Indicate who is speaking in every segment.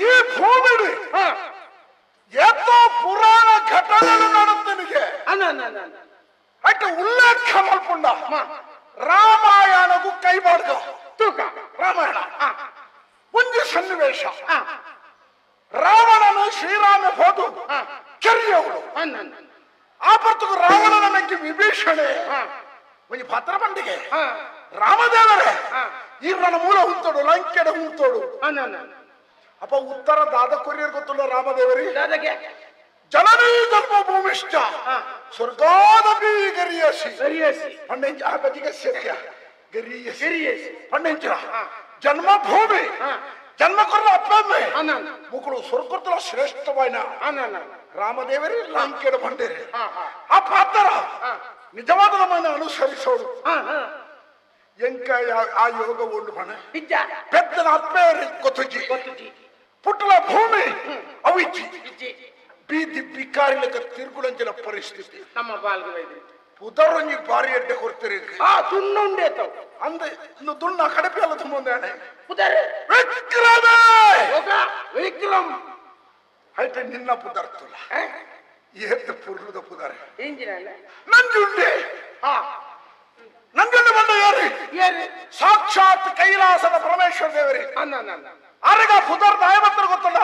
Speaker 1: ಈ ಭೂಮಿಡಿ ಎಷ್ಟೋ ಪುರಾಣ ಘಟನೆಗಳು ನಡುತ್ತನಿಗೆ ಅಟ್ಟು ಉಲ್ಲೇಖ ಮಾಡ್ಕೊಂಡ ರಾಮಾಯಣಗೂ ಕೈ ಬಾಡ್ಗ ತೂಕ ರಾಮಾಯಣ ಒಂದು ಸನ್ನಿವೇಶ ರಾವಣನು ಶ್ರೀರಾಮ ಹೋದು ಕೆರಿಯವಳು ಆ ಬರ್ತಗ ರಾವಣನ ಮೆಕ್ಕಿ ವಿಭೀಷಣೆ ಒಂದು ಪತ್ರ ಬಂಡಿಗೆ ರಾಮದೇವರೇ ಈ ನನ್ನ ಮೂಲ ಹುಂತೋಡು ಲಂಕೆಡ ಹುಂತೋಡು ಅಪ್ಪ ಉತ್ತರ ದಾದ ಕೊರಿಯರ್ ಗೊತ್ತಲ್ಲ ರಾಮದೇವರಿ ಜನನೀ ಜನ್ಮ ಭೂಮಿಷ್ಠ ಸ್ವರ್ಗಾದಪಿ ಗರಿಯಸಿ ಪಂಡೆಂಚ ಆ ಬದಿಗೆ ಸತ್ಯ ಗರಿಯಸಿ ಪಂಡೆಂಚ ಜನ್ಮಭೂಮಿ ಜನ್ಮ ಕೊರ ಅಪ್ಪಮ್ಮೆ ಮುಕ್ಕಳು ಸ್ವರ್ಗದ ಶ್ರೇಷ್ಠವಾಯಿನ ರಾಮದೇವರಿ ಲಂಕೆಡ ಬಂಡೇರಿ ಆ ಪಾತ್ರ ನಿಜವಾದ ನಮ್ಮನ್ನು ಅನುಸರಿಸೋಡು ಎಂಕ ಆ ಯೋಗ ಉಂಡು ಬಣ ಪೆದ್ದನ ಅಪ್ಪೇರಿ ಗೊತ್ತುಜಿ ಪುಟ್ಟಲ ಭೂಮಿ ಅವಿಚ್ಚಿ ಬೀದಿ ಬಿಕಾರಿಲಕ ತಿರುಗುಳಂಜಲ ಪರಿಸ್ಥಿತಿ
Speaker 2: ನಮ್ಮ ಬಾಲ್ಗೆ
Speaker 1: ಪುದರೊಂಜಿ ಬಾರಿ ಅಡ್ಡೆ ಕೊಡ್ತೀರಿ
Speaker 2: ತುಣ್ಣುಂಡೆ
Speaker 1: ಅಂದೆ ಇನ್ನು ದುಣ್ಣ ಕಡಪೆ ಅಲ್ಲ ತುಂಬಂದಾನೆ
Speaker 2: ವಿಕ್ರಮ್
Speaker 1: అయితే నిన్న పుదర్తుల ఏత పుర్రుద పుదరే
Speaker 2: ఏంజినాల
Speaker 1: ನಂಜುಂಡೆ ನಂಜುಂಡೆ ಬಂದ ಯಾರು ಸಾಕ್ಷಾತ್ ಕೈಲಾಸದ ಪರಮೇಶ್ವರ ದೇವರೇ ಅರಗ ಪುದರ್ದ ಆಯಮತ್ರ ಗೊತ್ತಲ್ಲ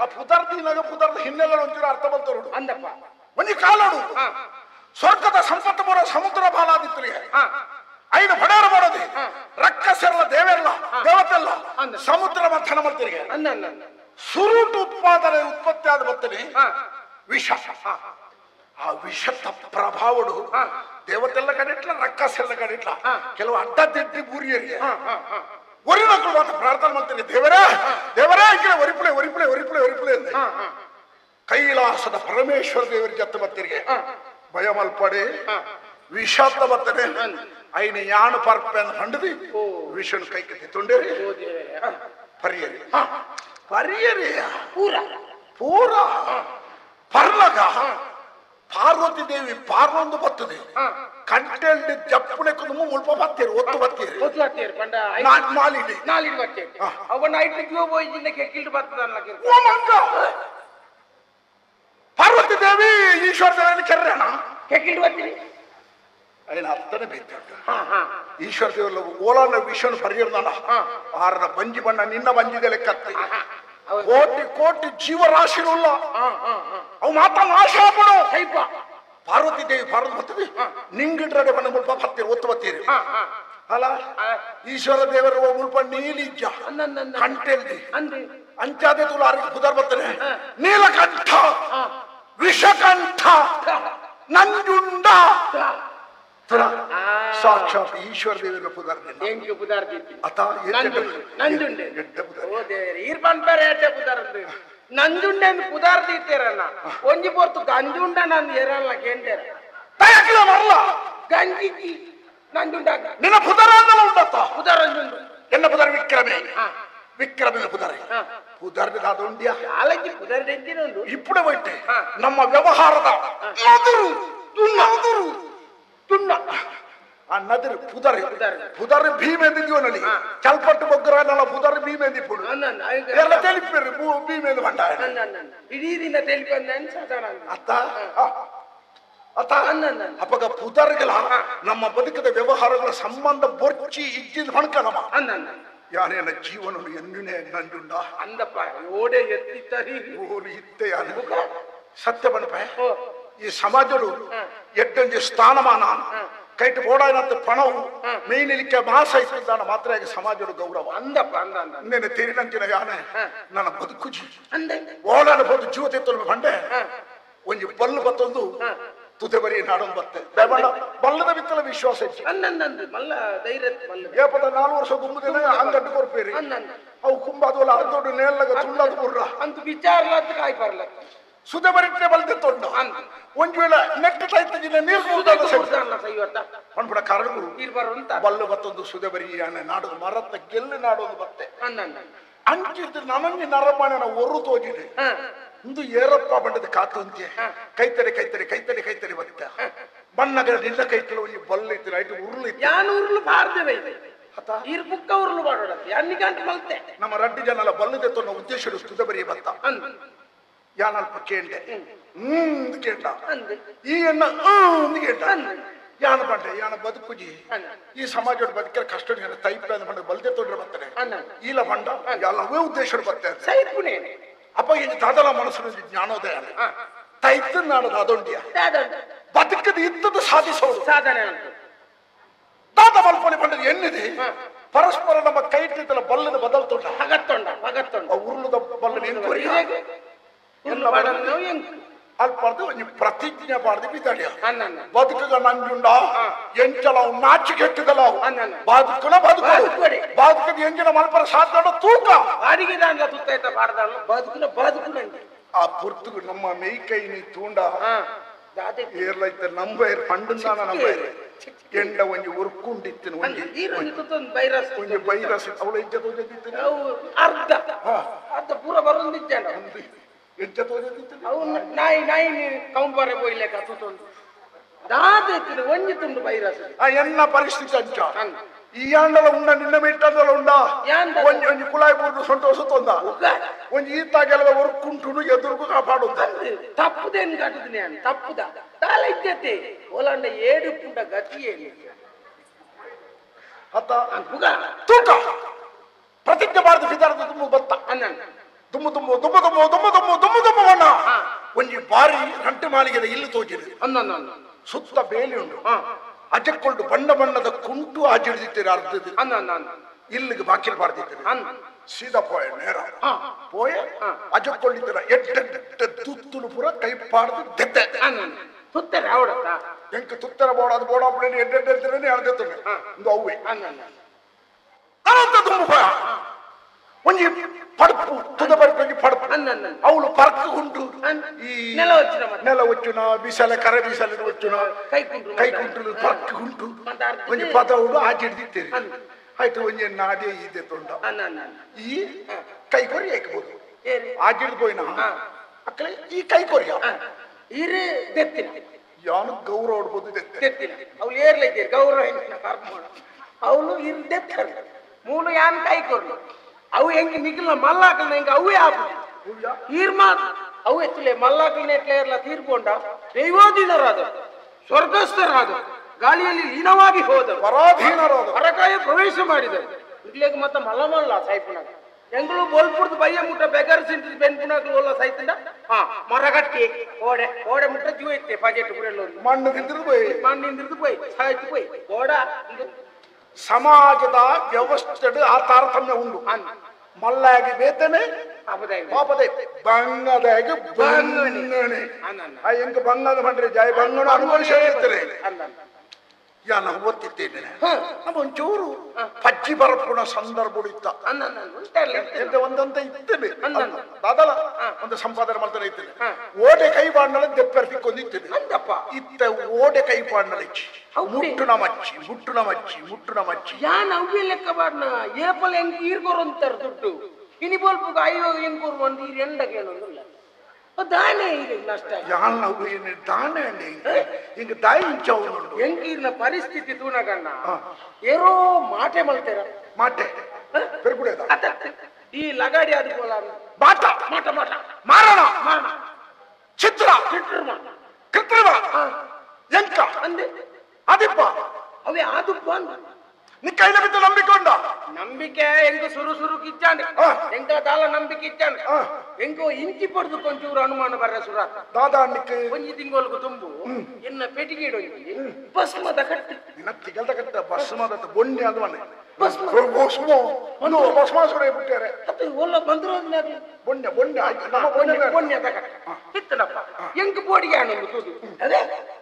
Speaker 1: ಆ ಪುದರ್ದಿನಾಗ ಪುದರ್ದ ಹಿನ್ನೆಲೆ ಒಂಚೂರು ಅರ್ಥ ಬಂತೋಡು
Speaker 2: ಅಂದಪ್ಪ
Speaker 1: ಒಂದು ಕಾಲೋಡು ಸ್ವರ್ಗದ ಸಂಪತ್ತು ಬರೋ ಸಮುದ್ರ ಬಾಲಾದಿತ್ತು ಐದು ಬಡೇರ ಮಾಡೋದು ರಕ್ಕಸೆಲ್ಲ ದೇವೆಲ್ಲ ದೇವತೆಲ್ಲ ಸಮುದ್ರ ಮಂಥನ ಮಾಡ್ತಿರಿಗೆ ಸುರುಟು ಉತ್ಪತ್ತಿ ಆದ ಬರ್ತನೆ ವಿಷ ಆ ವಿಷದ ಪ್ರಭಾವಡು ದೇವತೆಲ್ಲ ಕಡಿಟ್ಲ ರಕ್ಕಸೆಲ್ಲ ಕಡಿಟ್ಲ ಕೆಲವು ಅಡ್ಡ ತಿಡ್ಡಿ ಬೂರಿಯರಿಗೆ ಒರಿ ಮಕ್ಕಳು ಮಾತ್ರ ಪ್ರಾರ್ಥನೆ ಮಾಡ್ತೀನಿ ದೇವರೇ ದೇವರೇ ಒರಿಪುಳೆ ಒರಿಪುಳೆ ಒರಿಪುಳೆ ಒರಿಪುಳೆ ಅಂದೆ ಕೈಲಾಸದ ಪರಮೇಶ್ವರ ದೇವರ ಜೊತೆ ಬತ್ತಿರಿಗೆ ಭಯ ಮಲ್ಪಡೆ ವಿಷದ ಬರ್ತನೆ ಐನ ಯಾನು ಪರ್ಪೆನ್ ಹಂಡದಿ ವಿಷನ್ ಕೈ ಕತ್ತಿ ತುಂಡೇರಿ ಪರಿಯರಿ ಪರಿಯರಿ ಪೂರ ಪರ್ಲಗ ಪಾರ್ವತಿ ದೇವಿ ಪಾರ್ವೊಂದು ಬರ್ತದೆ ಕಂಟೆಲ್ಡ್ ಜಪ್ಪುಣೆಕೊಂಡು ಮುಲ್ಪ ಬತ್ತೀರಿ ಒತ್ತು ಬತ್ತೀರಿ
Speaker 2: ನಾಲಿಡಿ ಬರ್ತೇವೆ ಅವ ನೈಟ್ ಹೋಗಿ ಕೆಕ್ಕಿಲ್ಡು ಬರ್ತದಲ್ಲ
Speaker 1: ಪಾರ್ವತಿ ದೇವಿ ಈಶ್ವರ ದೇವರನ್ನು ಕೆರ್ರಣ
Speaker 2: ಕೆಕ್ಕಿಲ್ಡು ಬರ್ತೀರಿ
Speaker 1: ఆయన అర్థనే పెట్టాడు ఈశ్వర దేవుళ్ళు ఓలాల విషయం పరిగెడదాన ఆరన బంజి బండ నిన్న బంజిదే లెక్కత్తి కోటి కోటి జీవరాశులుల్ల అవు మాత్ర నాశాపడు ಪಾರ್ವತಿ ದೇವಿ ಪಾರ್ವತಿ ನಿಂಗಿಡ್ರಡೆ ಬಂದ ಮುಲ್ಪ ಬತ್ತೀರಿ ಒತ್ತು ಬತ್ತೀರಿ ಅಲ್ಲ ಈಶ್ವರ ದೇವರ ಮುಲ್ಪ ನೀಲಿಜ್ಜ ಕಂಟೆಲ್ದಿ ಅಂಚಾದೆ ತುಲಾರಿಗೆ ಪುದರ್ ಬರ್ತಾನೆ ನೀಲಕಂಠ ವಿಷಕಂಠ ನಂಜುಂಡ ಸಾಕ್ಷಾತ್ ಈಶ್ವರ ದೇವರ
Speaker 2: ನಂಜುಂಡೆ ಪುದಾರ್ ದೀತೀರಣ್ಣ ಒಂಜಿ ಪೊರ್ತು ಗಂಜುಂಡ ನಂದು ಎರಲ್ಲ ಕೇಂದ್ರ
Speaker 1: ಮರಲ
Speaker 2: ಗಂಜಿ ನಂಜುಂಡ
Speaker 1: ನಿನ್ನ ಪುದರ ಉಂಡತ್ತ
Speaker 2: ಪುದಾರ್ ಅಂಜುಂಡು
Speaker 1: ಎನ್ನ ಪುದರ್ ವಿಕ್ರಮೆ ವಿಕ್ರಮನ ಪುದರ್ ಪುದರ್ನ ದಾದೊಂಡ್ಯ
Speaker 2: ಅಲಜಿ ಪುದರ್ ಎಂದಿನೊಂದು
Speaker 1: ಇಪ್ಪಡೆ ಬೈಟೆ ನಮ್ಮ ವ್ಯವಹಾರದ ನದುರು ನದುರು ತುಣ್ಣ ಆ ನದಿರು ಪುದರ್ ಪುದರ್ ಭೀಮೆಂದಿದ್ಯೋನಲ್ಲಿ ಚಲ್ಪಟ್ಟು ಬೊಗ್ಗರನ್ನೆಲ್ಲ ಪುದರ್ ಭೀಮೆಂದಿಪ್ಪುಡು ಎಲ್ಲ ತೆಲಿಪಿರು ಭೀಮೆಂದು ಬಂಡ
Speaker 2: ಇಡೀ ದಿನ ತೆಲಿಪಂದ
Speaker 1: ಅತ್ತ ಅತ್ತ ಅಪ್ಪಗ ಪುದರ್ಗಳ ನಮ್ಮ ಬದುಕದ ವ್ಯವಹಾರಗಳ ಸಂಬಂಧ ಬೊರ್ಚಿ ಇಜ್ಜಿದ ಹೊಣ್ಕನಮ್ಮ ಯಾನೇನ ಜೀವನ ಎನ್ನುನೆ ನಂಜುಂಡ
Speaker 2: ಅಂದಪ್ಪ ಓಡೆ ಎತ್ತಿತ್ತರಿ
Speaker 1: ಓರಿ ಇತ್ತೆ ಸತ್ಯ ಬಣಪ ಈ ಸಮಾಜಡು ಎಡ್ಡೊಂದು ಸ್ಥಾನಮಾನ ಕೈಟ್ ಬೋಡಾಯಿನಂತ ಪಣವು ಮೇಯ್ನಿಲಿಕ್ಕೆ ಮಾಸ ಇದ್ದಾನ ಮಾತ್ರ ಸಮಾಜದ ಗೌರವ
Speaker 2: ಅಂದಪ್ಪ
Speaker 1: ಅಂದೇನೆ ತೆರಿನಂಚಿನ ಯಾನೆ ನನ್ನ ಬದುಕುಜಿ ಓಡಾಡ ಬೋದು ಜೀವತೆ ತೊಲಬ ಬಂಡೆ ಒಂಜಿ ಬಲ್ಲು ಬತ್ತೊಂದು ತುತೆ ಬರಿ ನಾಡೊಂದು ಬತ್ತೆ ಬಲ್ಲದ ಬಿತ್ತಲ ವಿಶ್ವಾಸ
Speaker 2: ಮಲ್ಲ ಧೈರ್ಯ
Speaker 1: ಏಪದ 4 ವರ್ಷ ಗುಮ್ಮದಿನ ಅಂಗಟ್ಟು ಕೊರ್ಪೇರಿ ಅವು ಕುಂಬಾದೋಲ ಅರ್ದೊಡ್ಡು ನೇಲ್ಲಗ ತುಳ್ಳದ ಬುರ್ರ
Speaker 2: ಅಂತ ವಿಚಾರಲತ್ತ ಕಾಯಿ ಬರ್ಲ
Speaker 1: ಸುದೆ ಬರಿಟ್ರೆ ಬಲ್ದೆ ತೊಂಡ ಒಂಜು ವೇಳೆ ನೆಟ್ಟು ತೈತಜಿನ ನೀರು ಪಣ್ಪುಡ ಕರಗುರು ಬಲ್ಲು ಬತ್ತೊಂದು ಸುದೆ ಬರಿ ನಾಡೋದು ಮರತ್ತ ಗೆಲ್ಲು ನಾಡೋದು ಬತ್ತೆ ಅಂಚಿದ್ದು ನನಗೆ ನರಮಣನ ಒರು ತೋಜಿದೆ ಇಂದು ಏರಪ್ಪ ಬಂಡದ ಕಾತು ಅಂತ್ಯ ಕೈತಡೆ ಕೈತಡೆ ಕೈತಡೆ ಕೈತಡೆ ಬತ್ತ ಬಣ್ಣಗಳ ನಿಲ್ಲ ಕೈತಲ ಒಂಜಿ ಬಲ್ಲು ಇತ್ತು ಐಟು ಉರುಳು ಇತ್ತು
Speaker 2: ಯಾನು ಉರುಳು ಬಾರ್ದೇವೆ ಈರ್ ಬುಕ್ಕ ಉರ್ಲು ಮಾಡೋಡತ್ತೆ ಅನ್ನಿಗಂಟು ಮಲ್ತೆ
Speaker 1: ನಮ್ಮ ರಡ್ಡಿ ಜನಲ ಬಲ್ಲದೆತ್ತೊನ್ನ ಉದ್ದೇಶರು ಸ್ತುತ ಬರಿಯ ಬತ್ತ ಯಾನಲ್ಪ ಕೇಂಡೆ ಕೇಂಡ ಈ ಎನ್ನ ಕೇಂಡ ಯಾನ ಬಂಡೆ ಯಾನ ಬದುಕುಜಿ ಈ ಸಮಾಜದ ಬದುಕಿನ ಕಷ್ಟ ತೈಪ ಬಂಡ ಬಲ್ದೆ ತೊಂದ್ರೆ ಬರ್ತಾರೆ ಈಲ ಬಂಡ ಎಲ್ಲವೇ ಉದ್ದೇಶರು ಬರ್ತಾರೆ ಅಪ್ಪ ಈ ದಾದಲ ಮನಸ್ಸಿನ ಜ್ಞಾನೋದಯ ತೈತ ನಾಡದ ಅದೊಂದಿಯ ಬದುಕದ ಇದ್ದದ್ದು ಸಾಧಿಸೋದು
Speaker 2: ಸಾಧನೆ
Speaker 1: ದಾದ ಮಲ್ಪನೆ ಬಂಡದ ಎನ್ನಿದೆ ಪರಸ್ಪರ ನಮ್ಮ ಕೈ ಇಟ್ಟಿದ್ದಲ್ಲ ಬಲ್ಲದ ಬದಲ್ತೊಂಡ
Speaker 2: ಹಗತ್ತೊಂಡ
Speaker 1: ಉರುಳದ ಬಲ್ಲನ ಅಲ್ಪದು ಒಂಜಿ ಪ್ರತಿಜ್ಞೆ ಪಾಡ್ದು ಬಿದ್ದಾಡಿಯ ಬದುಕುಗ ನಂಜುಂಡ ಎಂಚಲ ನಾಚಿ ಕೆಟ್ಟಿದಲ್ಲ ಬದುಕುನ ಬದುಕದ ಎಂಜಿನ ಮಲ್ಪರ ಸಾಧ್ಯ ತೂಕ
Speaker 2: ಅಡಿಗೆ ದಾಂಡ ತುತ್ತಾಯ್ತ ಪಾಡ್ದಾಳು ಬದುಕುನ
Speaker 1: ಆ ಪುರ್ತುಗು ನಮ್ಮ ಮೇಯ್ಕೈ ನೀ ತೂಂಡ ಏರ್ಲೈತ ನಂಬೈರ್ ಪಂಡನ ನಂಬೈರ್ ಎಂಡ ಒಂಜಿ ಉರ್ಕುಂಡಿತ್ತಿನ ಒಂಜಿ ಬೈರಸ್ ಅವಳ ಇಜ್ಜ ತೋಜದಿತ್ತಿನ
Speaker 2: ಅರ್ಧ ಪೂರ ಬರೋದಿಜ್ಜ
Speaker 1: ಇಜ್ಜ ತೋಜದಿತ್ತಿನ
Speaker 2: ಅವನು ನಾಯಿ ಕೌಂಬಾರೆ ಬೋಯ್ಲೆಕ ತುತ್ತೊಂದು ದಾದೆತ್ತಿನ ಒಂಜಿ ತುಂಡು ಬೈರಸ್
Speaker 1: ಎನ್ನ ಪರಿಸ್ಥಿತಿ ಅಂಚ ಈ ಆಂಡಲ ಉಂಡ ನಿನ್ನ ಮಿಟ್ಟಂದಲ ಉಂಡ ಒಂಜಿ ಕುಳಾಯಿ ಬೂರ್ದು ಸೊಂಟೋಸುತ್ತೊಂದ ಒಂಜಿ ಈತ ಗೆಲದ ಒರ್ಕುಂಟುನು ಎದುರುಗು ಕಾಪಾಡುತ್ತ
Speaker 2: ತಪ್ಪುದೇನು ಕಾಟುದಿನಿ ಅನ್ ತಪ್ಪುದ ತಾಲ ಇದ್ದತೆ ಓಲಾಂಡ ಏಡು ಪುಂಡ ಗತಿಯೇನು
Speaker 1: ಅತ್ತ ತೂಕ ಪ್ರತಿಜ್ಞೆ ಮಾಡಿದ ವಿಧಾನದ ತುಂಬ ಬತ್ತ ದುಮ್ಮಣ್ಣ ಒಂಜಿ ಬಾರಿ ರಂಟೆ ಮಾಳಿಗೆದ ಇಲ್ಲಿ ತೋಜಿದೆ ಸುತ್ತ ಬೇಲಿ ಉಂಡು ಅಜಕ್ಕೊಂಡು ಬಣ್ಣ ಬಣ್ಣದ ಕುಂಟು ಆಚರಿಸಿದ್ದೀರಿ ಅರ್ಧದ ಇಲ್ಲಿಗೆ ಬಾಕಿಲ್ ಬಾರ್ದಿದ್ದೀರಿ ಸೀದಾ ಪೋಯ ನೇರ ಪೋಯ ಅಜಕ್ಕೊಂಡಿದ್ದೀರ ಎಡ್ಡ ತುತ್ತುಲು ಪುರ ಕೈ ಪಾಡ್ದು ದೆದ್ದೆ
Speaker 2: ತುತ್ತಾರೆ ಅವಡತ್ತ
Speaker 1: ಎಂಕ ತುತ್ತರ ಬೋಡ ಅದು ಬೋಡ ಬಿಡಿ ಎಡ್ಡೆಡ್ಡೆ ಅರ್ಧತ್ತನೆ ಒಂದು ಅವ್ವೆ ಅನಂತ ತುಂಬ ಒಂಜಿ ಪಡಪು ತುದ ಬರಿ ಪಡಪು ಅವಳು ಪರ್ಕ ಉಂಟು ಈ ನೆಲ ಒಚ್ಚುನ ಬಿಸಲ ಕರೆ ಬಿಸಲ ಒಚ್ಚುನ ಕೈ ಕುಂಟು ಪರ್ಕ ಉಂಟು ಒಂಜಿ ಪದ ಉಂಡು ಆಚಿಡ್ದಿತ್ತೇರಿ ಆಯ್ತು ಒಂಜಿ ನಾಡೆ ಇದೆ ತೊಂಡ ಈ ಕೈ ಕೊರಿ ಹಾಕಬಹುದು ಆಚಿಡ್ದು ಪೋಯಿನ ಅಕ್ಕಳೆ ಈ ಕೈ ಕೊರಿಯ
Speaker 2: ಇರೇ ದೆತ್ತಿನ
Speaker 1: ಯಾನು ಗೌರವ ಹೊಡ್ಬೋದು
Speaker 2: ದೆತ್ತಿನ ಅವ್ಳು ಏರ್ಲಿದ್ದೀರಿ ಗೌರವ ಅವಳು ಇರ್ ದೆತ್ತರ ಮೂಲು ಯಾನ್ ಕೈ ಕೊರ್ಲು ಅವು ಹೆಂಗೆ ನಿಖಿಲ್ನ ಮಲ್ಲಾಕಲ್ನ ಹೆಂಗೆ ಅವೇ ಆಪು ಈರ್ಮಾ ಅವು ಎತ್ತಲೆ ಮಲ್ಲಾಕಲ್ನ ಎಟ್ಲೆಲ್ಲ ತೀರ್ಕೊಂಡ ದೈವಾಧೀನರಾದ ಸ್ವರ್ಗಸ್ಥರಾದ ಗಾಳಿಯಲ್ಲಿ ಲೀನವಾಗಿ ಹೋದ
Speaker 1: ಪರಾಧೀನರಾದ
Speaker 2: ಹೊರಕಾಯ ಪ್ರವೇಶ ಮಾಡಿದರು ಇಡ್ಲಿಗೆ ಮತ್ತೆ ಮಲ್ಲಮಲ್ಲ ಸಾಯ್ಪುನಾಗ ಎಂಗಳು ಬೋಲ್ಪುರ್ದು ಬಯ್ಯ ಮುಟ್ಟ ಬೆಗರ್ ಸಿಂಟ್ ಬೆನ್ಪುನಾಗ ಓಲ್ಲ ಸಾಯ್ತಿಂದ ಮರಗಟ್ಟಿ ಓಡೆ ಮುಟ್ಟ ಜೀವ ಇತ್ತೆ ಪಾಜೆಟ್ ಬುರೆಲ್ಲ
Speaker 1: ಮಣ್ಣು
Speaker 2: ನಿಂದಿರ್ದು ಪೋಯ್ ಸಾಯ್ತು ಪೋಯ್ ಓಡ
Speaker 1: ಸಮಾಜದ ವ್ಯವಸ್ಥೆ ಆ ತಾರತಮ್ಯ ಉಂಡು ಮಲ್ಲಾಗಿ ಬೇತನೆ ಪಾಪದೆ ಬಂಗದಾಗಿ ಬಂಗಣೆ ಎಂಕ ಬಂಗದ ಬಂಡ್ರೆ ಜಾಯ ಬಂಗಣ ಅನುಭವಿಸಿರ್ತಾರೆ ಯಾನ ಓದ್ತಿದ್ದೇನೆ ಒಂಚೂರು ಪಜ್ಜಿ ಬರಪುಣ ಸಂದರ್ಭ ಇತ್ತ ಒಂದಂತ ಇದ್ದೇನೆ ದಾದಲ ಒಂದು ಸಂಪಾದನೆ ಮಾಡ್ತಾನೆ ಇದ್ದೇನೆ ಓಡೆ ಕೈ ಬಾಂಡಲ ದೆಪ್ಪರ್ತಿಕ್ಕೊಂದಿದ್ದೇನೆ ಇತ್ತ ಓಡೆ ಕೈ ಬಾಂಡಲ ಮುಟ್ಟುನ ಮಚ್ಚಿ
Speaker 2: ಯಾನ್ ಅವ್ಯ ಲೆಕ್ಕ ಬಾಡ್ನ ಏಪಲ್ ಹೆಂಗ್ ಈರ್ಗೋರು ಅಂತಾರ ದುಡ್ಡು ಇನಿ ಬೋಲ್ಪುಗ ಅಯ್ಯೋ ಹೆಂಗ್ ಕೊರು ಒಂದು ಈರ್ ಎಂಡ ಕೇಳೋದಿಲ್ಲ ದಾನೆ ಈಗ ನಷ್ಟ
Speaker 1: ಯಾನ್ ದಾನೆ ಅಂಡಿ ಹಿಂಗ ದಾಯಿ ಇಂಚವನುಂಡು
Speaker 2: ಹೆಂಗೀರ್ನ ಪರಿಸ್ಥಿತಿ ತೂನಗಣ್ಣ ಏರೋ ಮಾಟೆ ಮಲ್ತೇರ
Speaker 1: ಮಾಟೆ ಪೆರ್ಗುಡೇದ
Speaker 2: ಈ ಲಗಾಡಿ ಅದು ಬೋಲ
Speaker 1: ಮಾಟ ಮಾರಣ ಚಿತ್ರ ಕೃತ್ರಿಮ ಎಂಕ
Speaker 2: ಅಂದೆ
Speaker 1: ಅದಿಪ್ಪ
Speaker 2: ಅವೇ ಆದುಪ್ಪ ಅಂದ
Speaker 1: ನಿ ಕೈಲ ಬಿದ್ದು
Speaker 2: ನಂಬಿಕೆ ಹೆಂಗ ಸುರು ಕಿಚ್ಚಾಂಡೆ ಹೆಂಗ ದಾಲ ನಂಬಿಕೆ ಇಚ್ಚಾಂಡೆ ಹೆಂಗೋ ಇಂಚಿ ಪಡ್ದು ಕೊಂಚೂರು ಅನುಮಾನ ಬರ್ರ ಸುರ
Speaker 1: ದಾದಾ ಅಣ್ಣಿಕ್ಕೆ
Speaker 2: ಒಂಜಿ ತಿಂಗೋಲ್ಗು ತುಂಬು ಎನ್ನ ಪೆಟ್ಟಿಗೆ ಇಡೋಗಿ ಭಸ್ಮದ ಕಟ್ಟಿ
Speaker 1: ತಿಗಲ್ದ ಕಟ್ಟ ಭಸ್ಮದ ಬೊಣ್ಣೆ ಅದು ಮನೆ ಭಸ್ಮಾಸುರ ಬಿಟ್ಟಾರೆ
Speaker 2: ಅದು ಒಲ್ಲ ಬಂದಿರೋದ್ನಾಗ
Speaker 1: ಬೊಣ್ಣೆ
Speaker 2: ಇತ್ತನಪ್ಪ ಎಂಕ್ ಬೋಡಿಗೆ ಹಣ್ಣು ತೂದು ಅದೇ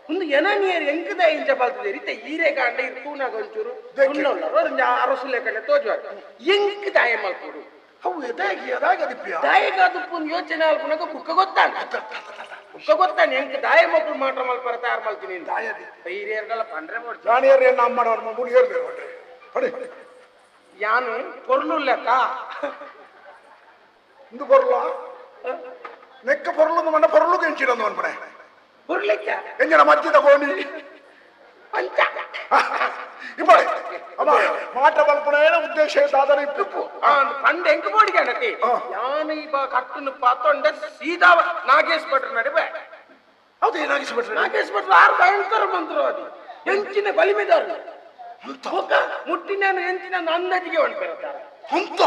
Speaker 2: ಒಂದು ಎನಾನಿಯರ್ ಎಂಕದ ಇಂಚ ಬಲ್ತದೆ ರೀತ ಈರೆ ಕಾಂಡ ತೂನಾಗ ಒಂಚೂರು ಅರಸುಲೆ ಕಡೆ ತೋಜುವ ಎಂಕ್ ದಾಯ ಮಲ್ಕೊಡು
Speaker 1: ಅವು
Speaker 2: ದಾಯಗಾದಪ್ಪು ಯೋಚನೆ ಅಲ್ಪನಾಗ ಬುಕ್ಕ ಗೊತ್ತಾನೆ ಎಂಕ್ ದಾಯ ಮಕ್ಕಳು ಮಾತ್ರ ಮಲ್ಪರ ತಯಾರು ಮಾಡ್ತೀನಿ ಹಿರಿಯರ್ಗಳ ಪಂಡ್ರೆ
Speaker 1: ಮಾಡ್ತೀನಿ ನಮ್ಮ ಮಾಡೋರು ಮುಡಿಯರ್
Speaker 2: ಯಾನು ಪೊರ್ಲು ಲೆಕ್ಕ
Speaker 1: ಇಂದು ಬರಲ್ಲ ನೆಕ್ಕ ಪೊರ್ಲು ಮನ ಪೊರ್ಲು ಕೆಂಚಿಡಂದು ಅನ್ಪಣೆ
Speaker 2: ಪೊರ್ಲಿಕ್ಕ
Speaker 1: ಎಂಜನ ಮಜ್ಜಿ ತಗೋಣಿ
Speaker 2: ಪಂಚ
Speaker 1: ಇಬ್ಬಳೆ ಅಮ್ಮ ಮಾಟ ಬಲ್ಪನೇನ ಉದ್ದೇಶ ಸಾಧನೆ ಇಪ್ಪು
Speaker 2: ಪಂಡ ಎಂಕ ಬೋಡಿಗೆ ಯಾನ ಈಗ ಕಟ್ಟನ್ನು ಪಾತೊಂಡ ಸೀದಾ ನಾಗೇಶ್ ಭಟ್ರ ನಡುವೆ
Speaker 1: ಹೌದು ಏನಾಗಿಸ್ ಬಿಟ್ರೆ
Speaker 2: ನಾಗೇಶ್ ಭಟ್ರು ಆರು ಭಯಂಕರ ಮಂತ್ರವಾದಿ ಎಂಚಿನ ಬಲಿಮೆದಾರ ಮುಟ್ಟಿನ ಎಂಚಿನ ಅಂದಾಜಿಗೆ ಹೊಂಟಿರ್ತಾರೆ
Speaker 1: ಅಂತ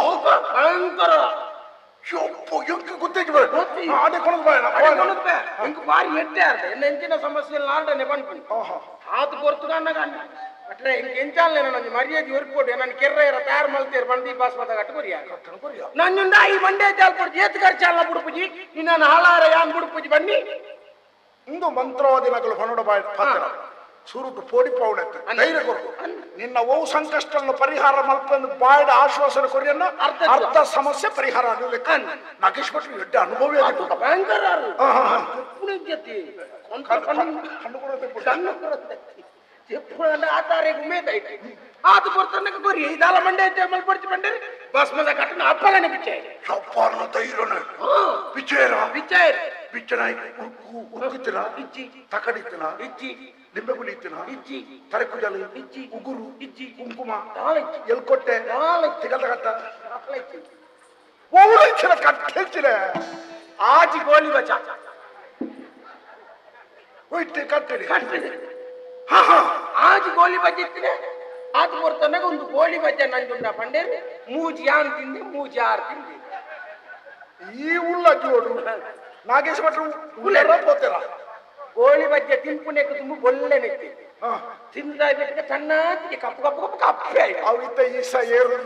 Speaker 2: ಭಯಂಕರ
Speaker 1: ಎಂಕ ಗೊತ್ತಿಗೆ ಆಡೆ ಕೊಡೋದು
Speaker 2: ಎಂಕ ಬಾರಿ ಎಟ್ಟೆ ಆರ್ದೆ ಎಂಚಿನ ಸಮಸ್ಯೆ ನಾಲ್ಡನೆ ಬಂದ್ಬಿಡಿ ಆತು ಕೊರ್ತುಗನ್ನ ಅಟ್ರೆ ಎಂಕ ಎಂಚಾಲೆ ನನ್ನ ಮರ್ಯಾದೆ ಹೊರಕೊಡು ನಾನು ಕೆರ್ರ ತಯಾರು ಮಲ್ತೀರ್ ಬಂದಿ ಪಾಸ್ ಮಾತಾಗ ಅಟ್ಟು ನನ್ನುಂಡ ಈ ಮಂಡ್ಯ ಜಾಲ್ ಕೊಡ್ತು ಏತ್ ಖರ್ಚಾಲ ಬುಡುಪುಜಿ ಇನ್ನನ್ನು ಹಾಲಾರ ಯಾನ್ ಬುಡುಪುಜಿ ಬನ್ನಿ
Speaker 1: ಇಂದು ಮಂತ್ರವಾದಿನಗಳು ಹೊನ್ನಡ ಬಾಯ್ ಪಾತ್ರ ಸುರುಟು ಪೋಡಿ ಪೌಡ ಧೈರ್ಯ ಕೊಡು ನಿನ್ನ ಓ ಸಂಕಷ್ಟವನ್ನು ಪರಿಹಾರ ಮಲ್ಪಂದು ಬಾಯ್ದ ಆಶ್ವಾಸನೆ ಕೊರಿಯನ್ನ ಅರ್ಧ ಸಮಸ್ಯೆ ಪರಿಹಾರ ಆಗಲಿಕ್ಕೆ ನಾಗೇಶ್ ಭಟ್ರು ಎಡ್ಡ ಅನುಭವಿ
Speaker 2: ಭಯಂಕರ ಆತಾರೆಗೆ ಉಮೇದ್ ಐತೆ ಆತು ಬರ್ತನಕ್ಕೆ ಗೊರಿ ಇದಾಲ ಮಂಡ್ಯ ಮಲ್ಪಡ್ತಿ ಬಂಡೆ ಬಸ್ ಮದ ಕಟ್ಟನ ಅಪ್ಪಗನೆ ಬಿಚ್ಚೆ
Speaker 1: ಸಪ್ಪಾರನ ಧೈರ್ಯನ ಬಿಚ್ಚೇರ
Speaker 2: ಬಿಚ್ಚೆ
Speaker 1: ಬಿಚ್ಚನಾಯಿ ಉರುಕಿತ್ತಿನ
Speaker 2: ಇಜ್ಜಿ
Speaker 1: ತಕಡಿತ್ತಿನ
Speaker 2: ಇಜ್ಜಿ
Speaker 1: ಲಿಂಬೆ ಗುಳಿತ್ತಿನ
Speaker 2: ಇಜ್ಜಿ
Speaker 1: ತರಕುಜಲಿ
Speaker 2: ಇಜ್ಜಿ
Speaker 1: ಉಗುರು
Speaker 2: ಇಜ್ಜಿ
Speaker 1: ಕುಂಕುಮ
Speaker 2: ನಾಳೆಜ್ಜಿ
Speaker 1: ಎಲ್ಕೊಟ್ಟೆ
Speaker 2: ನಾಳೆಜ್ಜಿ
Speaker 1: ತಿಗಲ್ದ ಕಟ್ಟ
Speaker 2: ನಾಳೆಜ್ಜಿ
Speaker 1: ಓವಳಿಂಚಿನ ಕಟ್ಟೆಚ್ಚಿನ
Speaker 2: ಆಜಿ ಗೋಲಿ ಬಚ
Speaker 1: ಹೋಯ್ತೆ ಕಟ್ಟಡಿ
Speaker 2: ಕಟ್ಟಿದೆ ಆಜಿ ಗೋಲಿ ಬಜ್ಜಿತ್ತಿನ ಆತು ಬರ್ತನಾಗ ಒಂದು ಗೋಲಿ ಬಜ್ಜ ನಂಜುಂಡ ಪಂಡೆ ಮೂಜಿ ಯಾನ್ ತಿಂದೆ ಮೂಜಿ ಆರು ತಿಂದೆ
Speaker 1: ಈ ಉಳ್ಳ ಜೋಡು ನಾಗೇಶ್ ಭಟ್ರು ಉಳ್ಳರ ಪೋತೆರ
Speaker 2: ಗೋಳಿ ಬಜ್ಜೆ ತಿನ್ಪುನೆಕ್ಕೆ ತುಂಬ ಒಳ್ಳೆ ನೆತ್ತಿ ತಿಂದ ಚೆನ್ನಾಗಿ ಕಪ್ಪು ಕಪ್ಪು ಕಪ್ಪು ಕಪ್ಪೆ
Speaker 1: ಅವಿತ ಈಸ ಏರು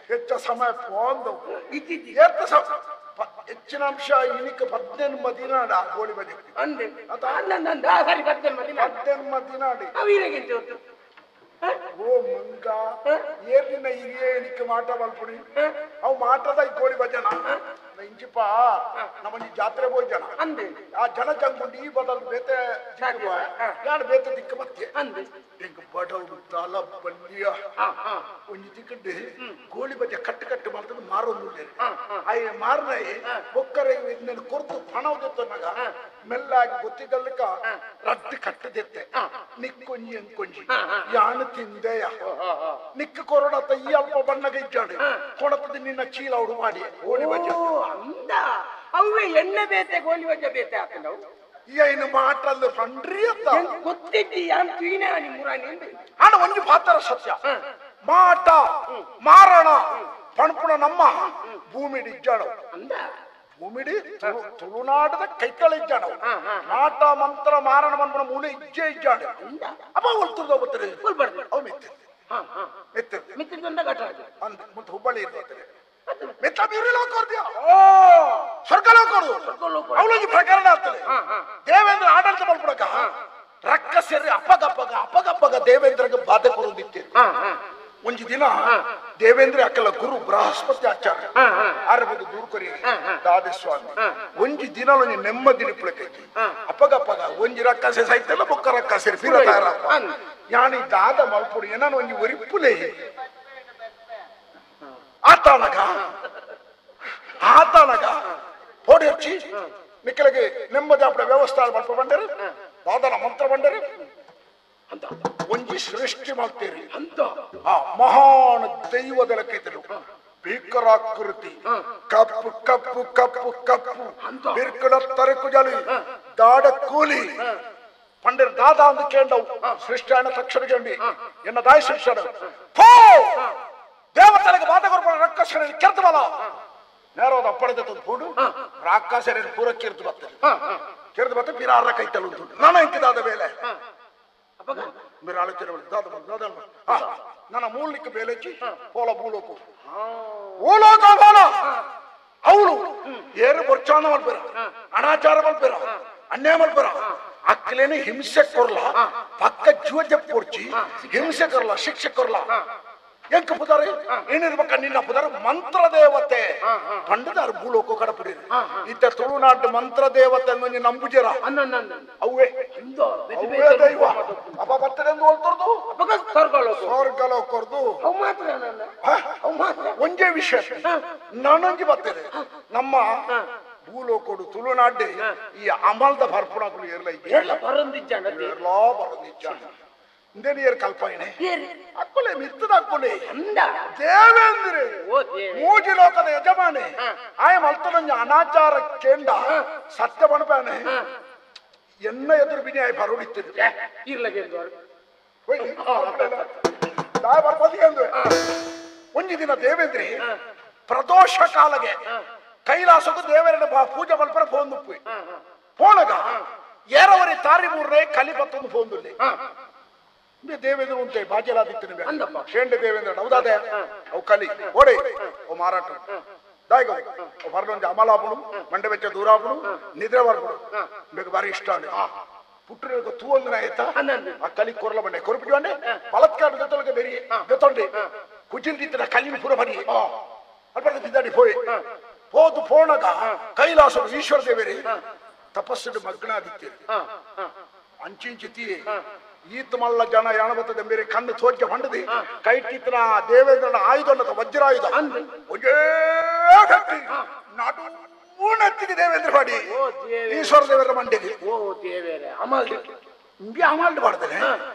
Speaker 1: ಹೆಚ್ಚ ಸಮಯ ಪೋಂದು
Speaker 2: ಇದ್ದಿದ್ದಿ
Speaker 1: ಹೆಚ್ಚಿನ ಅಂಶ ಇನಿಕ 18 ದಿನಾಡ ಗೋಳಿ ಬಜೆ
Speaker 2: ಅಂದೆ ನಂದ ಸರಿ
Speaker 1: 18 ದಿನಾಡಿ
Speaker 2: ಅವೀರೆಗೆ ಹೊತ್ತು
Speaker 1: ಓ ಮಂಗ ಏರ್ಲಿನ ಹಿರಿಯ ಎಣಿಕೆ ಮಾಟ ಮಲ್ಪುಡಿ ಅವು ಮಾಟದ ಈ ಗೋಳಿ ಭಜನ ಇಂಚಿಪ ನಮ್ಮಲ್ಲಿ ಜಾತ್ರೆ ಹೋಯ್ ಜನ
Speaker 2: ಅಂದೆ
Speaker 1: ಆ ಜನ ಜಂಗುಂಡು ಈ ಬದಲು ಬೇತೆ ಯಾರು ಬೇತೆ ದಿಕ್ಕ ಮತ್ತೆ
Speaker 2: ಅಂದೆ
Speaker 1: ಎಂಕ ಬಡವು ತಾಲ ಬಲ್ಲಿಯ ಒಂಜಿ ದಿಕ್ಕಂಡೆ ಗೋಳಿ ಬಜೆ ಕಟ್ಟು ಮಾಡ್ತದೆ ಮಾರೊಂದು ಅಯ್ಯ ಮಾರನೈ ಬೊಕ್ಕರೆ ಇದನ್ನ ಕೊರ್ತು ಪಣವದೆತ್ತನಾಗ ಮೆಲ್ಲಾಗಿ ಗೊತ್ತಿದ್ದಲ್ಲಕ ರಟ್ಟು ಕಟ್ಟದೆತ್ತೆ ನಿಕ್ಕೊಂಜಿ ಅಂಕೊಂಜಿ ಯಾನು ತಿಂದೆಯ ನಿಕ್ಕ ಕೊರಡತ್ತ ಈ ಅಲ್ಪ ಬಣ್ಣಗ ಇದ್ದಾడు ಕೊಡತದ ನಿನ್ನ ಚೀಲ ಉಡು ಮಾಡಿ ಗೋಳಿ ಬಜೆ
Speaker 2: ಅಂದ ಅವೇ ಎಣ್ಣೆ ಬೇತೆ ಗೋಲಿ ಬಜ್ಜೆ ಬೇತೆ ಹಾಕೊಂಡವು
Speaker 1: ಈ ಇನ್ನು ಮಾಟಲ್ಲಿ ಪಂಡ್ರಿ ಅಂತ
Speaker 2: ಗೊತ್ತಿದ್ದಿ ಯಾನ್ ತುಯಿನೇ ನಿಮ್ಮ ಮುರಾಣಿ
Speaker 1: ಆನ ಒಂಜಿ ಪಾತ್ರ ಸತ್ಯ ಮಾಟ ಮಾರಣ ಪಣಪುಣ ನಮ್ಮ ಭೂಮಿಡಿ ಇಜ್ಜಾಡು
Speaker 2: ಅಂದ
Speaker 1: ಭೂಮಿಡಿ ತುಳುನಾಡದ ಕೈಕಳಿಜ್ಜಾಡು ಮಾಟ ಮಂತ್ರ ಮಾರಣ ಪಣಪುಣ ಮೂಲೆ ಇಜ್ಜೆ ಇಜ್ಜಾಡು ಅಪ್ಪ ಒಳ್ತುರ್ದ ಹೋಗ್ತಾರೆ ಅವು ಮೆತ್ತಿರ್ತಾರೆ
Speaker 2: ಮಿತ್ತಿದ್ದಂಡ ಘಟ
Speaker 1: ಅಂದ ಮತ್ತೆ ಹುಬ್ಬಳ್ಳಿ ಇರ್ತದೆ ಮೆತ್ತ ಬೀರಿಲೋ ಕೊರ್ದ್ಯಾ ಸ್ವರ್ಗಲೋ ಕೊಡು ಅವಳೊಂದು ಪ್ರಕರಣ ಆಗ್ತದೆ ದೇವೇಂದ್ರ ಆಡಳಿತ ಮಲ್ಪಡಕ ರಕ್ಕ ಸೇರಿ ಅಪ್ಪಗಪ್ಪಗ ದೇವೇಂದ್ರಗೆ ಬಾಧೆ ಕೊಡುದಿತ್ತೆ ಒಂಜಿ ದಿನ ದೇವೇಂದ್ರ ಅಕ್ಕಲ ಗುರು ಬೃಹಸ್ಪತಿ ಆಚಾರ್ಯ ಆರಬೇಕು ದೂರ ಕೊರಿ ದಾದಸ್ವಾಮಿ ಒಂಜಿ ದಿನ ಒಂಜಿ ನೆಮ್ಮದಿ ನಿಪ್ಪಳಕೈತಿ ಅಪ್ಪಗಪ್ಪಗ ಒಂಜಿ ರಕ್ಕ ಸೇ ಸೈತಲ್ಲ ಬೊಕ್ಕ ರಕ್ಕ ಸೇರಿ ಫಿರ ತಯಾರಪ್ಪ ಯಾನಿ ದಾದ ಮಲ್ಪುಡು ಏನಾನು ಒಂಜಿ ಒರಿಪ್ಪುಲೆ ಆತನಗ ಪೋಡಿ ಹಚ್ಚಿ ನಿಕ್ಕಲಿಗೆ ನೆಮ್ಮದಿ ಅಪ್ಪಡ ವ್ಯವಸ್ಥೆ ಮಲ್ಪ ಬಂಡರು ದಾದನ ಮಂತ್ರ ಬಂಡರು ಅಂತ ಒಂಜಿ ಸೃಷ್ಟಿ ಮಾಡ್ತೀರಿ
Speaker 2: ಅಂತ
Speaker 1: ಆ ಮಹಾನ್ ದೈವದ ಲೆಕ್ಕೈತರು ಭೀಕರಾಕೃತಿ ಕಪ್ಪು ಕಪ್ಪು ಕಪ್ಪು ಕಪ್ಪು ಬಿರ್ಕಡ ತರಕು ಜಲಿ ದಾಡ ಕೂಲಿ ಪಂಡರ್ ದಾದ ಅಂದು ಕೇಂಡವು ಸೃಷ್ಟಿಯಾನ ತಕ್ಷಣ ಕೇಳಿ ಎನ್ನ ದಾಯಿ ಸೃಷ್ಟಿ ದೇವತೆಗೆ ಬಾಧೆ ಕೊಡ್ಬಾರ ರಕ್ಕಸರ ಕೆರ್ತ ಬಲ ನೇರೋದ ಅಪ್ಪಳದ ಪೂಡು ರಾಕ್ಷಸರ ಪೂರ ಕಿರ್ತು ಬರ್ತದೆ ಪಿರಾರ ಕೈತಲು ಉಂಟು ನಾನು ಎಂಕಿದಾದ ಬೇಲೆ మీరు ఆలోచన ನನ್ನ ಮೂಲಕ್ಕೆ ಬೇಲೆಚ್ಚಿ ಪೋಲ ಭೂಲೋಕು ಭೂಲೋಕ ಅವಳು ಏರು ಬರ್ಚಾನ ಮಲ್ಪೇರ ಅನಾಚಾರ ಮಲ್ಪೇರ ಅನ್ಯಾಯ ಮಲ್ಪೇರ ಅಕ್ಕಲೇನೆ ಹಿಂಸೆ ಕೊರ್ಲ ಪಕ್ಕ ಜೀವ ಜಪ್ ಕೊಡ್ಚಿ ಹಿಂಸೆ ಕೊರ್ಲ ಶಿಕ್ಷೆ ಕೊರ್ಲ ಎಂಕ ಪುದಾರ ಏನಿರ್ಬೇಕ ನಿನ್ನ ಪುದಾರ ಮಂತ್ರ ದೇವತೆ ಪಂಡದಾರ ಭೂಲೋಕ ಕಡಪುಡಿರಿ ಇತ್ತ ತುಳುನಾಡು ಮಂತ್ರ ದೇವತೆ ಅನ್ನೋ ನಂಬುಜರ ಅವೇ ಅವೇ ದೈವ ಅಪ್ಪ ಬರ್ತಡೆಂದು ಹೋಲ್ತರ್ದು ಸ್ವರ್ಗಲೋಕರ್ದು ಒಂದೇ ವಿಷಯ ನಾನೊಂಜಿ ಬರ್ತೇನೆ ನಮ್ಮ ಭೂಲೋಕೋಡು ತುಳುನಾಡೆ ಈ ಅಮಲ್ದ ಬರ್ಪುಣಗಳು
Speaker 2: ಎಲ್ಲ ಬರಂದಿಜ್ಜ
Speaker 1: ಎಲ್ಲಾ ಬರಂದಿಜ್ಜ ಇಂದೇನಿಯರ್ ಕಲ್ಪನೆ
Speaker 2: ಏರಿ
Speaker 1: ಅಕ್ಕಲೆ ಮಿತ್ತದ ಅಕ್ಕಲೆ
Speaker 2: ಅಂದ
Speaker 1: ದೇವೇಂದ್ರೆ
Speaker 2: ಓ ದೇವೆ
Speaker 1: ಮೂಜಿ ಲೋಕದ ಯಜಮಾನೆ ಆಯ ಮಲ್ತನಂಜ ಅನಾಚಾರ ಕೇಂದ್ರ ಸತ್ಯ ಬಣಪಾನೆ ಎನ್ನ ಎದುರು ಬಿನಿ ಆಯ್ ಬರೋಡಿತ್ತಿದ್ರು
Speaker 2: ಇರ್ಲಗೆಂದವರು
Speaker 1: ಒಂಜಿ ದಿನ ದೇವೇಂದ್ರಿ ಪ್ರದೋಷ ಕಾಲಗೆ ಕೈಲಾಸಕ್ಕೂ ದೇವರ ಪೂಜೆ ಮಲ್ಪರ ಫೋನ್ ನುಪ್ಪು ಫೋನಗ ಏರವರಿ ತಾರಿ ಮೂರ್ರೆ ಕಲಿ ಬತ್ತೊಂದು ಫೋನ್ ದುಲ್ಲಿ ದೇವೇಂದ್ರ ಉಂಟೆ ಬಾಜ್ಯಲಾದಿತ್ತೇನೆ ಶೇಂಡೆ ದೇವೇಂದ್ರ ಹೌದಾದೆ ಅವು ಕಲಿ ಓಡೆ ಓ ಮಾರಾಟ ದಾಯ್ಗ ಬರ್ಲೊಂದು ಅಮಲಾಪುಡು ಮಂಡೆ ವೆಚ್ಚ ದೂರಾಪುಡು ನಿದ್ರೆ ಬರ್ಬಿಡು ಬೇಕು ಬಾರಿ ಇಷ್ಟ ಆಗಿ ಪುಟ್ಟ ತೂ ಒಂದಿನ ಆಯ್ತಾ ಆ ಕಲಿ ಕೊರಲ ಬಂಡೆ ಕೊರಪಿಟ್ಟು ಬಂಡೆ ಬಲತ್ಕಾರ ಜೊತೆಗೆ ಬೆರಿ ಜೊತೊಂಡೆ ಕುಚಿಲ್ದಿತ್ತಿನ ಕಲ್ಲಿನ ಪುರ ಬರಿ ಅಲ್ಪದ ಬಿದ್ದಾಡಿ ಪೋಯ್ ಹೋದು ಪೋಣಗ ಕೈಲಾಸ ಈಶ್ವರ ದೇವರೇ ತಪಸ್ಸು ಮಗ್ನಾದಿತ್ತೀರಿ ಅಂಚಿಂಚಿತಿ ಈತ್ ಮಲ್ಲ ಜನ ಯಾಣಬತ್ತದ ಬೇರೆ ಕಣ್ಣು ತೋರ್ಕೆ ಹೊಂಡದಿ ಕೈಟಿತ್ತಿನ ದೇವೇಂದ್ರನ ಆಯುಧ ವಜ್ರಾಯುಧ ಒಜೇ ನಾಟು ಊನತ್ತಿಗೆ ದೇವೇಂದ್ರ ಮಾಡಿ ಈಶ್ವರ ದೇವರ ಮಂಡಿಗೆ
Speaker 2: ಓ ದೇವರೇ ಅಮಲ್
Speaker 1: ಹಿಂಗೆ ಅಮಲ್ಡ್ ಮಾಡ್ತಾನೆ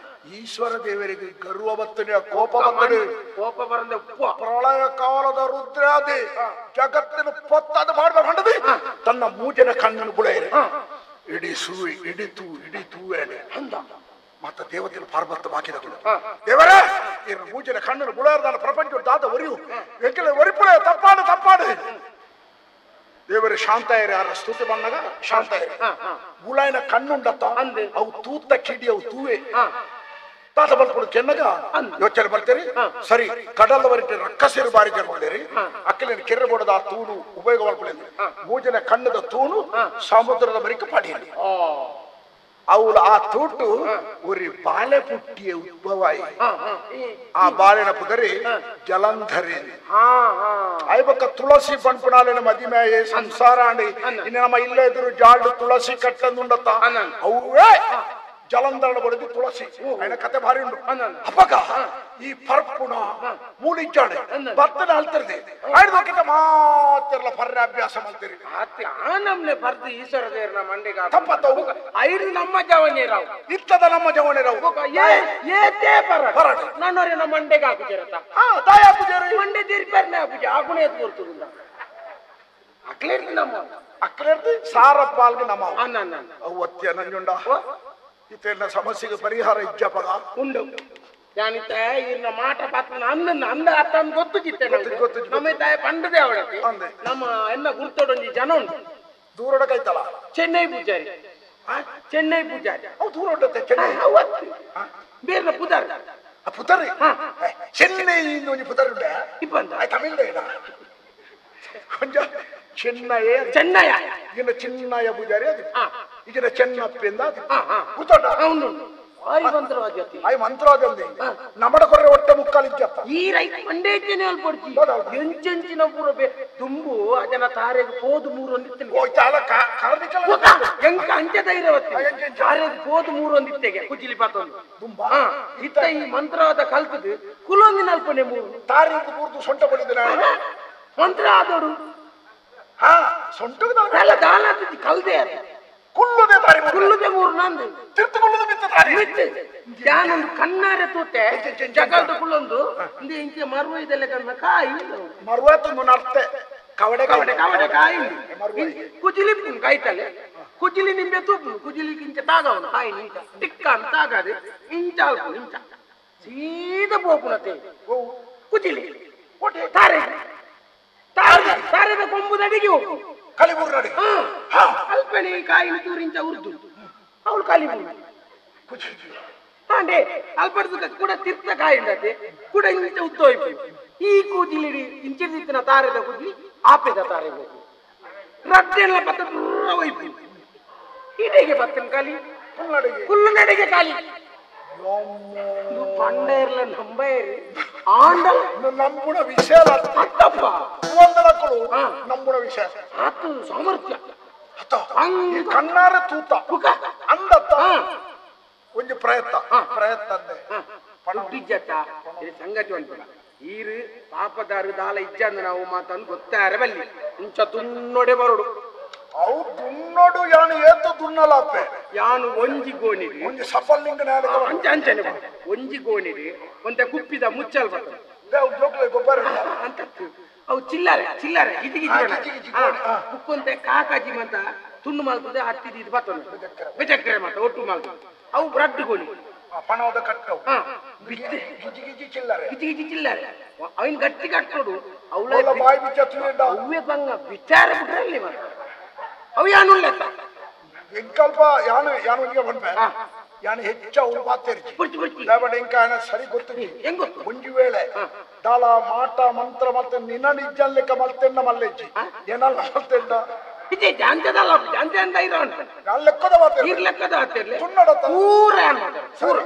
Speaker 1: ಈಶ್ವರ ದೇವರಿಗೆ ಗರ್ವ ಬತ್ತನೆ ಕೋಪ ಬತ್ತನೆ
Speaker 2: ಕೋಪ ಬರಂದೆ
Speaker 1: ಪ್ರಳಯ ಕಾಲದ ರುದ್ರಾದಿ ಜಗತ್ತಿನ ಪೊತ್ತಾದ ಮಾಡ್ಬೇಕು ಹೊಂಡದಿ ತನ್ನ ಮೂಜನ ಕಣ್ಣನ್ನು ಬುಳೆಯರೆ ಇಡೀ ಸೂಯಿ ಇಡಿತು ಇಡಿತೂವೇನೆ
Speaker 2: ಅಂದ
Speaker 1: ಮತ್ತ ದೇವತೆಗಳು ಪಾರ್ಬತ್ತ ಬಾಕಿದಗಳು ದೇವರೇ ಈ ಮೂಜನ ಕಣ್ಣನ್ನು ಬುಳೆಯರ್ದಾನ ಪ್ರಪಂಚ ದಾದ ಒರಿಯು ಎಂಕಲೆ ಒರಿಪುಳೆ ತಪ್ಪಾಡು ದೇವರೇ ಶಾಂತ ಇರಿ ಯಾರ ಸ್ತುತಿ ಬಂದಾಗ ಶಾಂತ ಇರಿ ಗುಳಾಯಿನ ಕಣ್ಣುಂಡತ್ತ ಅವು ತೂತ ಕಿಡಿ ಅವು ತೂವೆ ತಾತ ಬಲ್ಪುಡು ಕೆನ್ನಗ ಯೋಚನೆ ಬರ್ತೀರಿ ಸರಿ ಕಡಲವರಿಗೆ ರಕ್ಕಸಿರು ಬಾರಿ ಜರ್ಕೊಂಡಿರಿ ಅಕ್ಕಲಿನ ಕೆರೆ ಬೋಡದ ಆ ತೂಡು ಉಪಯೋಗ ಮಾಡ್ಕೊಳ್ಳಿ ಮೂಜನ ಕಣ್ಣದ ತೂಣು ಸಮುದ್ರದ ಬರಿಕ ಪಡೆಯಲಿ ಅವಳು ಆ ತೂಟು ಉರಿ ಬಾಳೆ ಪುಟ್ಟಿಯ ಉದ್ಭವಾಯಿ ಆ ಬಾಳೆನ ಪುದರಿ ಜಲಂಧರಿ ಐಬಕ್ಕ ತುಳಸಿ ಪಂಪುಣಾಲಿನ ಮದಿಮೆಯೇ ಸಂಸಾರ ಅಂಡಿ ಇನ್ನು ನಮ್ಮ ಇಲ್ಲೇ ಎದುರು ಜಾಡು ತುಳಸಿ ಕಟ್ಟಂದುಂಡತ್ತ ಅವೇ ಜಲಂಧರಣ ಬಡಿದು ತುಳಸಿ ఆయన ಕತೆ ಭಾರಿ ಉಂಟು ಅಪ್ಪಗ ಈ ಪರ್ಪುಣ ಮೂಲಿಂಚಾಣೆ ಭತ್ತನ ಅಲ್ತಿರ್ದೆ ಆಯ್ದೋಕಿಂತ ಮಾತಿರಲ್ಲ ಪರ್ರೆ ಅಭ್ಯಾಸ ಮಾಡ್ತೀರಿ
Speaker 2: ಆ ನಮ್ನೆ ಬರ್ದು ಈಶ್ವರ ದೇವ್ರನ ಮಂಡಿಗ
Speaker 1: ತಪ್ಪತ್ತವು
Speaker 2: ಐದು ನಮ್ಮ ಜವನೇ ರಾವ್
Speaker 1: ಇತ್ತದ ನಮ್ಮ ಜವನೇ ರಾವ್
Speaker 2: ಏತೇ ಪರಟ ನನ್ನೋರೆ ನಮ್ಮ ಮಂಡೆಗ ಹಾಕುಜರತ
Speaker 1: ದಾಯ ಹಾಕುಜರಿ
Speaker 2: ಮಂಡೆ ದಿರ್ಪರ್ನೆ ಹಾಕುಜ ಆಗುಣೆ ಎದ್ದು ಕೊಡ್ತುಂದ ಅಕ್ಲೇರ್ಲಿ ನಮ್ಮ
Speaker 1: ಅಕ್ಲೇರ್ಲಿ ಸಾರಪ್ಪಾಲ್ಗೆ ನಮ್ಮ
Speaker 2: ಅನ್ನ
Speaker 1: ಅವತ್ಯ ನಂಜುಂಡ ಇತ್ತೆಲ್ಲ ಸಮಸ್ಯೆಗೆ ಪರಿಹಾರ ಇಜ್ಜಪಗ
Speaker 2: ಉಂಡು ಜಾನಿತ ಇನ್ನ ಮಾಟ ಪಾತ್ರ ಅಂದ ಅತ್ತ ಗೊತ್ತು ಚಿತ್ತೆ ನಮ್ಮ ತಾಯಿ ಪಂಡದೆ ಅವಳಕ್ಕೆ ನಮ್ಮ ಎಲ್ಲ ಗುರ್ತೋಡೊಂದು ಜನ ಉಂಟು
Speaker 1: ದೂರಡ ಕೈತಲ್ಲ
Speaker 2: ಚೆನ್ನೈ ಪೂಜಾರಿ
Speaker 1: ಅವು ದೂರ ಉಂಟತ್ತೆ ಚೆನ್ನೈ
Speaker 2: ಬೇರೆ ಪುದಾರ
Speaker 1: ಪುತರಿ ಚೆನ್ನೈ ಒಂದು ಪುತರಿ ಉಂಟ
Speaker 2: ಇಪ್ಪಂತ
Speaker 1: ತಮಿಳ್ ಕೊಂಚ ಚೆನ್ನಯ ಈಗಿನ ಚಿನ್ನಯ ಪೂಜಾರಿ ಅದು ಈಗಿನ ಚೆನ್ನಪ್ಪಿಂದ ಕೂತೋಟ ಆಯ್ ಮಂತ್ರವಾದಲ್ಲಿ ನಮ್ಮಡ ಕೊರ್ರೆ ಹೊಟ್ಟೆ ಮುಕ್ಕಾಲಿಜ್ಜಪ್ಪ
Speaker 2: ಈ ರೈತ ಮಂಡೇಜನೆ ಅಲ್ಪಡ್ತಿ ಎಂಚೆಂಚಿನ ಪೂರ ತುಂಬು ಅದನ್ನ ತಾರೆಗೆ ಹೋದು ಮೂರು ಒಂದಿತ್ತು ಎಂಕ ಅಂಚೆ ಧೈರ್ಯವತ್ತಿ ತಾರೆಗೆ ಹೋದು ಮೂರು ಒಂದಿತ್ತೆಗೆ ಕುಚಿಲಿ ಪಾತೊಂದು ಇತ್ತ ಈ ಮಂತ್ರವಾದ ಕಲ್ತದು ಕುಲೊಂದಿನ ಅಲ್ಪನೆ ಮೂರು
Speaker 1: ತಾರಿಗೆ ಮೂರ್ದು ಸೊಂಟ ಬಡಿದ
Speaker 2: ಮಂತ್ರ ಆದೋಡು
Speaker 1: ಸೊಂಟದ
Speaker 2: ದಾನ ಕಲ್ದೆ
Speaker 1: ಕುಲ್ಲುದೆ ತಾರಿ
Speaker 2: ಕುಲ್ಲುದೆ ಮೂರು ನಂದು
Speaker 1: ತಿರ್ತುಕೊಳ್ಳುದು ಮಿತ್ತ ತಾರಿ
Speaker 2: ಯಾನೊಂದು ಕಣ್ಣಾರೆ ತೂತೆ ಜಗಲ್ದ ಕುಲ್ಲೊಂದು ಇಂಕೆ ಮರುವ ಇದೆಲ್ಲ ಕಣ್ಣ ಕಾಯಿ
Speaker 1: ಮರುವತ್ತೊಂದು ಅರ್ಥ ಕವಡೆ
Speaker 2: ಕಾಯಿ ಕುಜಿಲಿ ಕಾಯ್ತಲೆ ಕುಜಿಲಿ ನಿಂಬೆ ತೂಪು ಕುಜಿಲಿ ಇಂಚ ತಾಗವನು ಕಾಯಿ ನಿಂಚ ಟಿಕ್ಕ ಅಂತ ತಾಗದೆ ಇಂಚ ಇಂಚ ಸೀದಾ ಬೋಪುನತೆ ಕುಜಿಲಿ ತಾರೆದ ಕೊಂಬುದಡಿಗೆ ಹೋಗು
Speaker 1: ಕಲಿಬೂರ್
Speaker 2: ಅಲ್ಪನೆ ಕಾಯಿ ತೂರಿಂಚ ಉರ್ದು ಅವಳು ಕಲಿಬೂರು ಹಾಂಡೆ ಅಲ್ಪಡ್ದು ಕೂಡ ತಿರ್ತ ಕಾಯಿ ಉಂಡತೆ ಕೂಡ ಇಂಚ ಉತ್ತೋಯ್ತು ಈ ಕೂಜಿಲಿ ಇಂಚಿನ ತಾರೆದ ಕೂಜಿ ಆಪೆದ ತಾರೆ ಹೋಗು ರದ್ದೆಲ್ಲ ಪತ್ತ ದೂರ ಹೋಯ್ತು ಇಡೆಗೆ ಪತ್ತನ ಕಾಲಿ ಫುಲ್ ನಡೆಗೆ ಕಾಲಿ ಪಂಡೇರ್ಲ ನಂಬೇರಿ ಆಂಡಲ್
Speaker 1: ನಮ್ಮುಣ ವಿಷಯ
Speaker 2: ಅತ್ತಪ್ಪ
Speaker 1: ಒಂದಲಕ್ಕಳು ನಮ್ಮುಣ ವಿಷಯ
Speaker 2: ಆತು ಸಾಮರ್ಥ್ಯ
Speaker 1: ಕಣ್ಣಾರೆ ತೂತ ಅಂದತ್ತ ಒಂದು ಪ್ರಯತ್ನ
Speaker 2: ಪುಟ್ಟಿಜ್ಜತ್ತ ಇದು ಸಂಗತಿ ಉಂಟು ಈರು ಪಾಪದಾರು ದಾಲ ಇಜ್ಜಂದು ನಾವು ಮಾತಂದು ಗೊತ್ತಾರೆ ಬಲ್ಲಿ ಇಂಚ ತುನ್ನೊಡೆ ಬರೋಡು
Speaker 1: ಅವು ದುನ್ನೋಡು ಯಾನು ಏತು ದುನ್ನಲಪ್ಪೆ
Speaker 2: ಯಾನು ಒಂಜಿ ಗೋಣಿಡಿ
Speaker 1: ಒಂಜಿ ಸಫಲಿಂಗ
Speaker 2: ಅಂಚನೆ ಒಂಜಿ ಗೋಣಿಡಿ ಒಂದ ಕುಪ್ಪಿದ ಮುಚ್ಚಲ್ ಬರ್ತದೆ
Speaker 1: ಜೋಕ್ಲೆ ಗೊಬ್ಬರ
Speaker 2: ಅಂತ ಅವು ಚಿಲ್ಲರೆ ಚಿಲ್ಲರೆ ಕುಕ್ಕಂತೆ ಕಾಕಾಜಿ ಮತ ತುಂಡು ಮಲ್ತದೆ ಹತ್ತಿದ ಇದು ಬರ್ತದೆ ಬೆಚಕ್ರೆ ಮತ ಒಟ್ಟು ಮಲ್ತದೆ ಅವು ಬ್ರಡ್ ಗೋಣಿ
Speaker 1: ಪಣದ ಕಟ್ಟವು
Speaker 2: ಬಿಚ್ಚಿ
Speaker 1: ಗಿಜಿ ಗಿಜಿ ಚಿಲ್ಲರೆ
Speaker 2: ಗಿಜಿ ಗಿಜಿ ಚಿಲ್ಲರೆ ಅವನ್ ಗಟ್ಟಿ ಕಟ್ಟೋಡು
Speaker 1: ಅವಳ ಬಾಯಿ ಬಿಚ್ಚ
Speaker 2: ಅವೇ ಬಂಗ ವಿಚಾರ ಬಿಟ್ರಲ್ಲಿ ಮತ ಅವು ಯಾನು
Speaker 1: ಎಂಕಲ್ಪ ಯಾನು ಯಾನು ಬಂದ್ಮೆ ಯಾನು ಹೆಚ್ಚ ಅವ್ರು ಮಾತೇರ್ಚಿ ಇಂಕ ಸರಿ ಗೊತ್ತಿಲ್ಲ
Speaker 2: ಹೆಂಗ್ ಗೊತ್ತು
Speaker 1: ಮುಂಜಿ ವೇಳೆ ದಾಳ ಮಾಟ ಮಂತ್ರ ಮತ್ತೆ ನಿನ್ನ ನಿಜ ಲೆಕ್ಕ ಮಲ್ತೆನ್ನ ಮಲ್ಲೆಜ್ಜಿ ಏನಲ್ಲ ಮಲ್ತೆಂಡ
Speaker 2: ಇದೆ ಜಾಂತದಲ್ಲ ಜಾಂತ ಅಂತ ಇರೋ
Speaker 1: ನಾನು ಲೆಕ್ಕದ ಮಾತೇ
Speaker 2: ಲೆಕ್ಕದ ಮಾತೇ
Speaker 1: ಸುನ್ನಡ
Speaker 2: ಪೂರ ಪೂರ